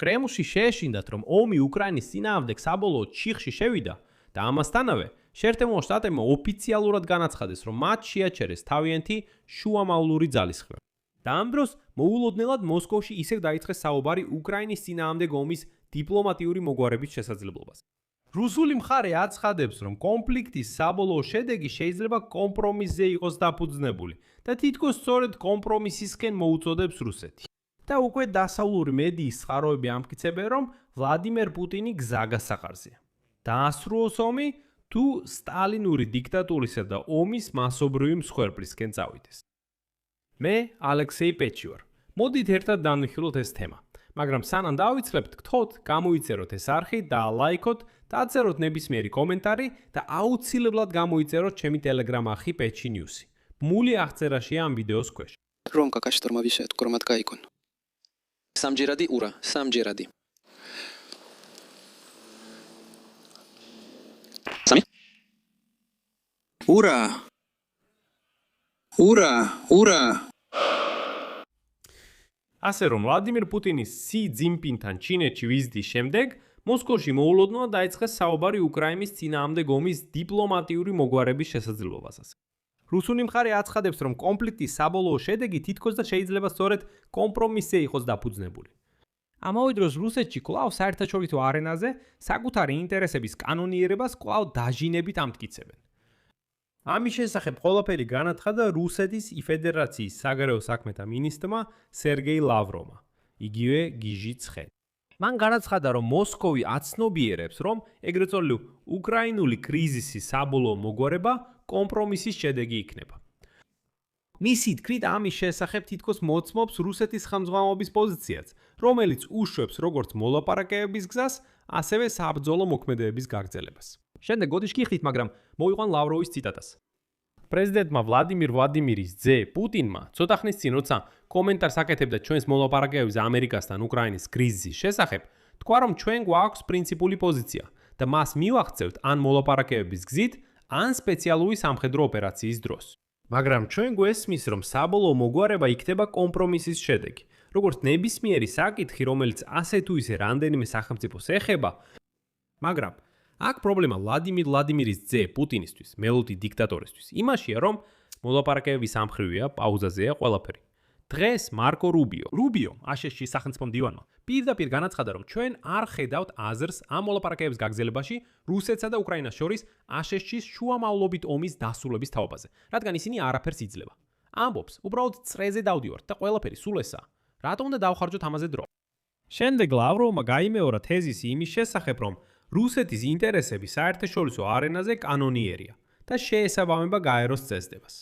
კრემლში შეეშინდათ, რომ ომი უკრაინის წინააღმდეგ საბოლოოდ ჩიხში შევიდა და ამასთანავე შეერთებულ შტატებმა ოფიციალურად განაცხადეს, რომ მათ შეაჩერეს თავიანთი შუამავლური ძალისხმევა. და ამ დროს მოულოდნელად მოსკოვში ისევ დაიწყეს საუბარი უკრაინის წინააღმდეგ ომის დიპლომატიური მოგვარების შესაძლებლობაზე. რუსული მხარე აცხადებს, რომ კონფლიქტის საბოლოო შედეგი შეიძლება კომპრომისზე იყოს დაფუძნებული და თითქოს სწორედ კომპრომისისკენ მოუწოდებს რუსეთი. და უკვე დასავლური მედიის წყაროები ამტკიცებენ, რომ ვლადიმერ პუტინი გზა გასაყარზეა. დაასრულოს ომი თუ სტალინური დიქტატურისა და ომის მასობრივი მსხვერპლისკენ წავიდეს. მე ალექსეი პეჩი ვარ. მოდით ერთად დავնიხილოთ ეს თემა. მაგრამ სანამ დავიცლებთ, გთხოვთ, გამოიწეროთ ეს არხი და ლაიქოთ, დაწეროთ ნებისმიერი კომენტარი და აუცილებლად გამოიწეროთ ჩემი Telegram არხი Pechi News-ი. ბმული აღწერაშია ამ ვიდეოს ქვეშ. Ромка штурмовишет, корматка икон. Самჯერადი ура, самჯერადი. Сами? Ура! Ура! Ура! ასე რომ ვლადიმერ პუტინის სი ძინპინთან ჩინეთში ვიზიტის შემდეგ მოსკოვში მოულოდნელად დაიწყეს საუბარი უკრაინის წინააღმდეგ ომის დიპლომატიური მოგვარების შესაძლებლობაზე. რუსული მხარე აცხადებს, რომ კონფლიქტის საბოლოო შედეგი თითქოს და შეიძლება სწორედ კომპრომისზე იყოს დაფუძნებული. ამავე დროს რუსეთში კვლავ საერთაშორისო არენაზე საკუთარი ინტერესების კანონიერებას კვლავ დაჟინებით ამტკიცებენ. ამის შესახებ ყველაფერი განაცხადა რუსეთის ფედერაციის საგარეო საქმეთა მინისტრმა სერგეი ლავროვმა, იგივე გიჟი ცხენი. მან განაცხადა, რომ მოსკოვი აცნობიერებს, რომ ეგრეთ წოდებული უკრაინული კრიზისის საბოლოო მოგვარება კომპრომისის შედეგი იქნება. მისი თქმით, ამის შესახებ თითქოს მოწმობს რუსეთის ხელმძღვანელობის პოზიციაც, რომელიც უშვებს როგორც მოლაპარაკებების გზას, ასევე საბრძოლო მოქმედებების გაგრძელებას. შემდეგ გოდიშ გიხდით, მაგრამ მოვიყვან ლავროვის ციტატას. პრეზიდენტმა ვლადიმირ ვლადიმირის ძე პუტინმა ცოტა ხნის წინ, როცა კომენტარს აკეთებდა ჩვენს მოლაპარაკებებს ამერიკასთან უკრაინის კრიზისის შესახებ, თქვა, რომ ჩვენ გვაქვს პრინციპული პოზიცია და მას მივახცევთ ან მოლაპარაკებების გზით, ან სპეციალური სამხედრო ოპერაციის დროს. მაგრამ ჩვენ გვესმის, რომ საბოლოო მოგვარება იქნება კომპრომისის შედეგი. როგორც ნებისმიერი საკითხი, რომელიც ასე თუ ისე რამდენიმე სახელმწიფოს ეხება, მაგრამ აქ პრობლემა ვლადიმირის ძე პუტინისთვის, მელოდი დიქტატორისთვის, იმაშია, რომ მოლაპარაკებების ამხრივია, პაუზაზეა ყველაფერი. დღეს მარკო რუბიო, აშშ-ის სახელმწიფო მდივანმა, პირდაპირ განაცხადა, რომ ჩვენ არ ხედავთ აზრს ამ მოლაპარაკებების გაგრძელებაში რუსეთსა და უკრაინას შორის აშშ-ის შუამავლობით ომის დასრულების თაობაზე, რადგან ისინი არაფერს იძლევა. ამბობს, უბრალოდ წრეზე დავდივართ და ყველაფერი სულ ესაა. რატომ უნდა დავხარჯოთ ამაზე დრო? შემდეგ ლავროვმა გაიმეორა თეზისი იმის შესახებ, რომ რუსეთის ინტერესები საერთაშორისო არენაზე კანონიერია და შეესაბამება გაეროს წესდებას.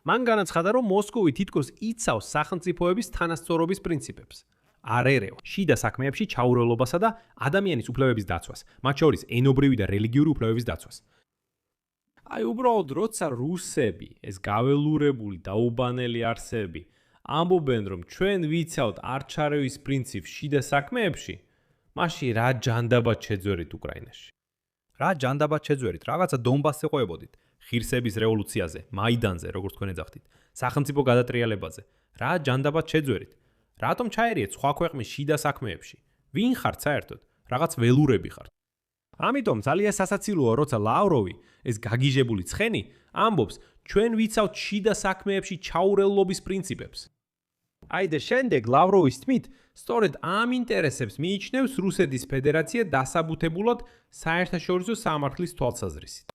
მან განაცხადა, რომ მოსკოვი თითქოს იცავს სახელმწიფოების თანასწორობის პრინციპებს. არ ერევა შიდა საქმეებში ჩაურევლობასა და ადამიანის უფლებების დაცვას, მათ შორის ენობრივი და რელიგიური უფლებების დაცვას. აი უბრალოდ როცა რუსები, ეს გაველურებული დაუბანელი არსები, ამბობენ, რომ ჩვენ ვიცავთ არჩარევის პრინციპს შიდა საქმეებში, მაშინ რა ჯანდაბად შეძვერით უკრაინაში? რა ჯანდაბად შეძვერით? რაღაცა დონბასზე ყვებოდით, ღირსების რევოლუციაზე, მაიდანზე, როგორც თქვენ ეძახდით, სახელმწიფო გადატრიალებაზე. რა ჯანდაბად შეძვერით? რატომ ჩაერიეთ სხვა ქვეყნის შიდა საქმეებში? ვინ ხართ საერთოდ? რაღაც ველურები ხართ. ამიტომ ძალიან სასაცილოა, როცა ლავროვი, ეს გაგიჟებული ცხენი, ამბობს, ჩვენ ვიცავთ შიდა საქმეებში ჩაურევლობის პრინციპებს. აი და შემდეგ ლავროვის თქმით, სწორედ ამ ინტერესებს მიიჩნევს რუსეთის ფედერაცია დასაბუთებულად საერთაშორისო სამართლის თვალსაზრისით.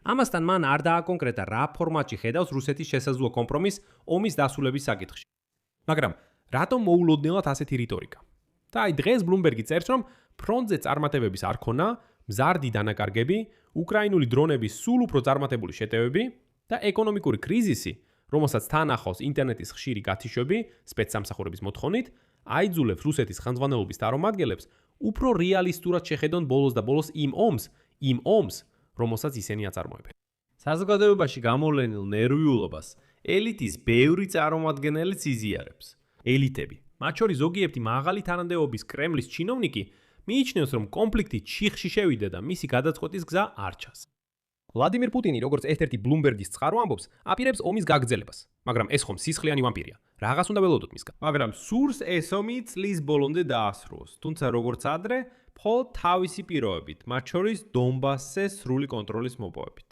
ამასთან მან არ დააკონკრეტა რა ფორმატში ხედავს რუსეთის შესაძლო კომპრომისს ომის დასრულების საკითხში. მაგრამ რატომ მოულოდნელად ასეთი რიტორიკა? და აი დღეს ბლუმბერგი წერს, რომ ფრონტზე წარმატებების არ ქონა, მზარდი დანაკარგები, უკრაინული დრონების სულ უფრო წარმატებული შეტევები და ეკონომიკური კრიზისი, რომელსაც თან ახლავს ინტერნეტის ხშირი გათიშვები სპეცსამსახურების მოთხოვნით, აიძულებს რუსეთის ხელმძღვანელობის წარმომადგენლებს უფრო რეალისტურად შეხედონ ბოლოს და ბოლოს იმ ომს, რომელსაც ისინი აწარმოებენ. საზოგადოებაში გამოვლენილ ნერვიულობას ელიტის ბევრი წარმომადგენელიც იზიარებს. ელიტები, მათ შორის ზოგიერთი მაღალი თანამდებობის კრემლის ჩინოვნიკი, მიიჩნევს, რომ კონფლიქტი ჩიხში შევიდა და მისი გადაწყვეტის გზა არ ჩანს. ვლადიმირ პუტინი, როგორც ერთ-ერთი ბლუმბერგის ცხარო ამბობს, აპირებს ომის გაგრძელებას, მაგრამ ეს ხომ სისხლიანი ვამპირია. Რაღაც უნდა ველოდოთ მისგან. მაგრამ სურს ეს ომი წლის ბოლომდე დაასრულოს. თუმცა როგორც ადრე, მხოლოდ თავისი პირობებით, მათ შორის დონბასზე სრული კონტროლის მოპოვებით.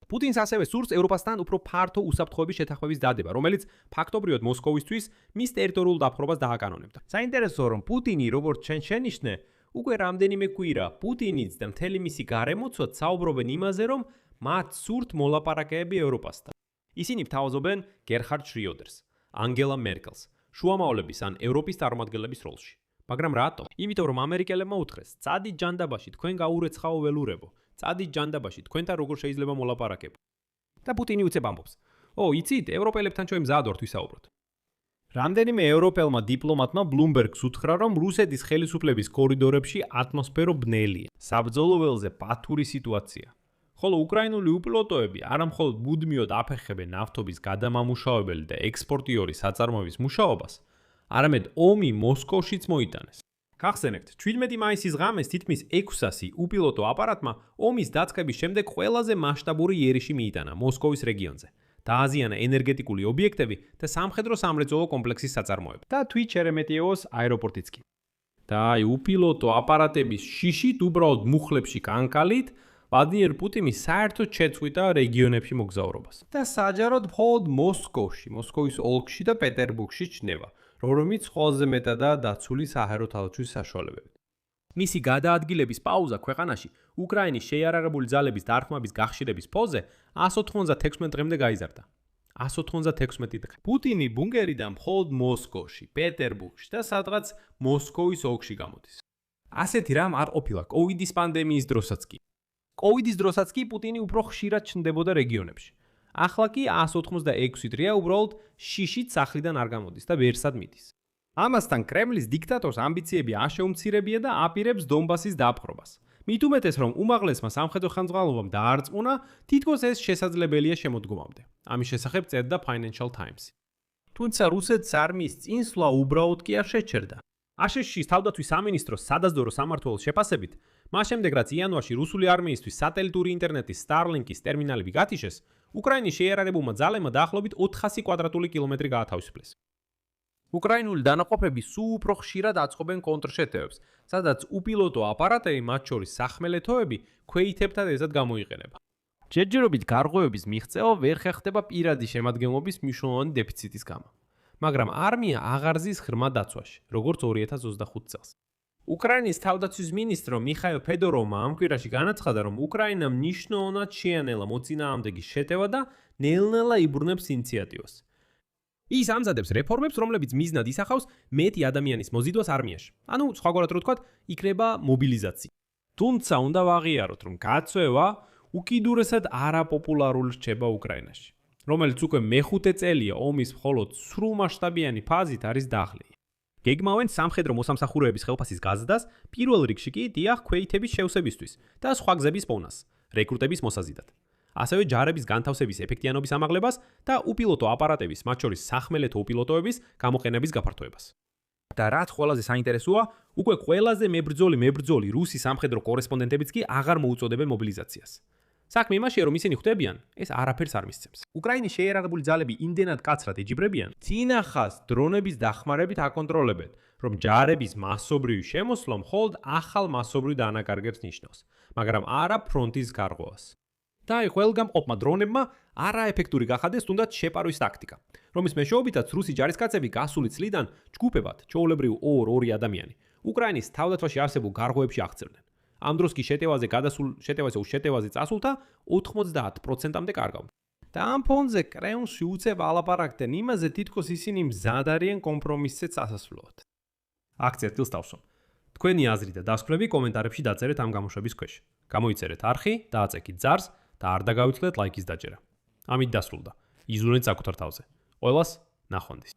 პუტინს ასევე სურს ევროპასთან უფრო ფართო უსაფრთხოების შეთანხმების დადება, რომელიც ფაქტობრივად მოსკოვისთვის მის ტერიტორიულ დაპყრობას დააკანონებდა. საინტერესოა, რომ პუტინი, როგორც ჩვენ შენიშნე, უკვე რამდენიმე კვირა პუტინიც და მთელი მისი გარემოცვაც საუბრობენ იმაზე, რომ მათ სურთ მოლაპარაკებები ევროპასთან. ისინი ფთავაზობენ გერჰარდ შრიოდერს, ანგელა მერკელს, შუამავლების ან ევროპის წარმომადგენლების როლში. მაგრამ რატო? იმიტომ რომ ამერიკელებმა უთხრეს, წადით ჯანდაბაში, თქვენ გაურეცხაო ველურებო, წადით ჯანდაბაში, თქვენთან როგორ შეიძლება მოლაპარაკება. და პუტინი უცებ ამბობს: "ო, იცით, ევროპელებთან ჩვენ მზად ვართ ვისაუბროთ." რამდენიმე ევროპელმა დიპლომატმა ბლუმბერგს უთხრა, რომ რუსეთის ხელისუფლების კორიდორებში ატმოსფერო ბნელია. საბრძოლო ველზე პათური სიტუაცია. ხოლო უკრაინული უპილოტოები არამხოლოდ მუდმივად აფეხებენ ნავთობის გადამამუშავებელი და ექსპორტიორი საწარმოების მუშაობას, არამედ ომი მოსკოვშიც მოიტანეს. გახსენებთ, 17 მაისის ღამეს თითქმის 600 უპილოტო აპარატმა ომის დაწყების შემდეგ ყველაზე მასშტაბური იერიში მიიტანა მოსკოვის რეგიონზე. დააზიანა ენერგეტიკული ობიექტები და სამხედრო-სამრეწველო კომპლექსის საწარმოები. და თვით შერემეტიევოს აეროპორტიც კი. და აი უპილოტო აპარატების შიშით უბრალოდ მუხლებში კანკალით ვლადიმირ პუტინი საერთოდ შეწყვიტა რეგიონებში მოგზაურობას. და საჯაროდ მხოლოდ მოსკოვში, მოსკოვის ოლქში და პეტერბურგში ჩნდება, რომლებიც ყველაზე მეტადაა დაცული საჰაერო თავდაცვის საშუალებებით. მისი გადაადგილების პაუზა ქვეყანაში უკრაინის შეიარაღებული ძალების დარტყმების გახშირების ფონზე 196 დღემდე გაიზარდა. 196 დღე. პუტინი ბუნკერიდან მხოლოდ მოსკოვში, პეტერბურგში და სადღაც მოსკოვის ოლქში გამოდის. ასეთი რამ არ ყოფილა კოვიდის პანდემიის დროსაც კი. კოვიდის დროსაც კი პუტინი უფრო ხშირად ჩნდებოდა რეგიონებში. ახლა კი 186 დღეა უბრალოდ შიშით სახლიდან არ გამოდის და ვერსად მიდის. ამასთან კრემლის დიქტატორს ამბიციები აშეუმცირებია და აპირებს დონბასის დაპყრობას. მით უმეტეს რომ უმაღლესმა სამხედრო ხელმძღვანელობამ დაარწმუნა, თითქოს ეს შესაძლებელია შემოდგომამდე. ამის შესახებ წერდა Financial Times. თუმცა რუსეთს არმიის წინსვლა უბრალოდ კი არ შეჩერდა. აშშ-ის თავდაცვის სამინისტროს სადაზდორო სამმართველოს შეფასებით, მას შემდეგ რაც იანვარში რუსული არმიისთვის სატელიტური ინტერნეტის Starlink-ის ტერმინალები გათიშეს, უკრაინის შეიარაღებულმა ძალებმა დაახლოებით 400 კვადრატული კილომეტრი გაათავისუფლეს. უკრაინული დანაყოფები სულ უფრო ხშირად აწყობენ კონტრშეტევებს, სადაც უპილოტო აპარატები, მათ შორის სახმელეთოები, ქვეითებთან ერთად გამოიყენება. ჯერჯერობით გარღვევების მიღწევა ვერ ხერხდება პირადი შემადგენლობის მნიშვნელოვანი დეფიციტის გამო. მაგრამ არმია აღარ ზის ღრმა დაცვაში, როგორც 2025 წელს. უკრაინის თავდაცვის მინისტრო მიხაილ ფედოროვმა ამ კვირაში განაცხადა, რომ უკრაინამ მნიშვნელოვნად შეანელა მოწინააღმდეგის შეტევა და ნელ-ნელა იბრუნებს ინიციატივას. ის ამზადებს რეფორმებს, რომლებიც მიზნად ისახავს მეტი ადამიანის მოზიდვას არმიაში. ანუ, სხვაგვარად რო ვთქვათ, იქნება მობილიზაცია. თუმცა უნდა ვაღიაროთ, რომ გაწევა უკიდურესად არაპოპულარული რჩება უკრაინაში, რომელიც უკვე მეხუთე წელია ომის მხოლოდ სრულმასშტაბიანი ფაზით არის დაღლილი. გეგმავენ სამხედრო მოსამსახურეების ხელფასის გაზრდას, პირველ რიგში კი დიახ ქვეითების შევსებისთვის და სხვა გზების პოვნას, რეკრუტების მოსაზიდად. ასევე ჯარების განთავსების ეფექტიანობის ამაღლებას და უპილოტო აპარატების, მათ შორის სახმელეთო უპილოტოების გამოყენების გაფართოებას. და რაც ყველაზე საინტერესოა, უკვე ყველაზე მებრძოლი რუსი სამხედრო კორესპონდენტებიც კი აღარ მოუწოდებენ მობილიზაციას. საქმე იმაშია, რომ ისინი ხვდებიან, ეს არაფერს არ მისცემს. უკრაინის შეიარაღებული ძალები იმდენად კაცრად ეჯიბრებიან, წინახას დრონების დახმარებით აკონტროლებენ, რომ ჯარების მასობრივი შემოსვლა მხოლოდ ახალ მასობრივ დანაკარგებს ნიშნავს, მაგრამ არა ფრონტის გარღვევას. და აი ყველგამყოფმა დრონებმა არაეფექტური გახადეს თუნდაც შეპარვის ტაქტიკა, რომლის მეშვეობითაც რუსი ჯარისკაცები გასული წლიდან ჯგუფებად, ჩვეულებრივ 2-2 ადამიანი, უკრაინის თავდაცვაში არსებულ გარღვევებში აღწევდნენ. ამ დროს კი შეტევაზე წასულთა 90%-მდე კარგავდნენ. და ამ ფონზე კრემლში უცებ ალაპარაკდნენ იმაზე, თითქოს ისინი მზად არიან კომპრომისზე წასასვლელად. აქცია თილს დავსვამ. თქვენი აზრი და დასკვნები კომენტარებში დაწერეთ ამ გამოშვების ქვეშ. გამოიწერეთ არხი, დააწექით ძარს და არ დაგავითვლეთ ლაიქის დაჭერა. ამით დასრულდა. იზრუნეთ საკუთარ თავზე. ყველას ნახვამდის.